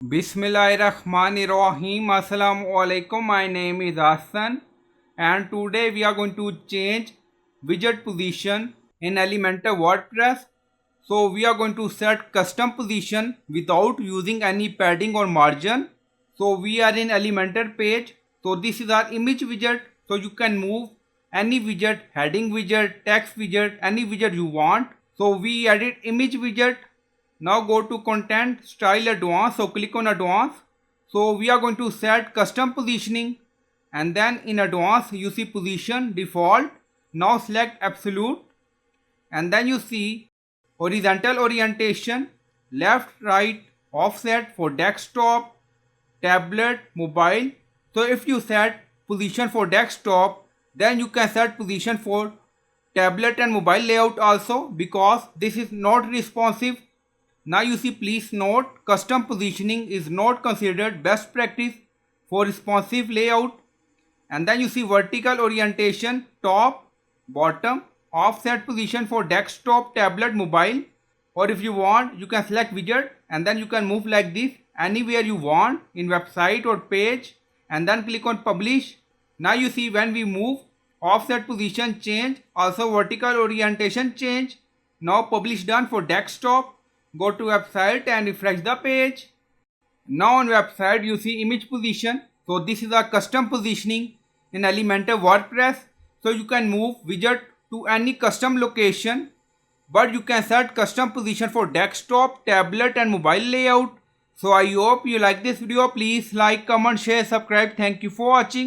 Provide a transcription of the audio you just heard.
Bismillahirrahmanirrahim. Assalamu alaikum. My name is Hassan and today we are going to change widget position in Elementor WordPress. So we are going to set custom position without using any padding or margin. So we are in Elementor page. So this is our image widget. So you can move any widget, heading widget, text widget, any widget you want. So we added image widget. Now go to content style advanced, so click on advanced. So we are going to set custom positioning and then in advanced you see position default. Now select absolute and then you see horizontal orientation, left right offset for desktop, tablet, mobile. So if you set position for desktop, then you can set position for tablet and mobile layout also, because this is not responsive. Now you see, please note, custom positioning is not considered best practice for responsive layout. And then you see vertical orientation, top, bottom, offset position for desktop, tablet, mobile. Or if you want, you can select widget and then you can move like this anywhere you want in website or page and then click on publish. Now you see, when we move, offset position change, also vertical orientation change. Now publish done for desktop. Go to website and refresh the page. Now on website you see image position. So this is a custom positioning in Elementor WordPress. So you can move widget to any custom location, but you can set custom position for desktop, tablet and mobile layout. So I hope you like this video. Please like, comment, share, subscribe. Thank you for watching.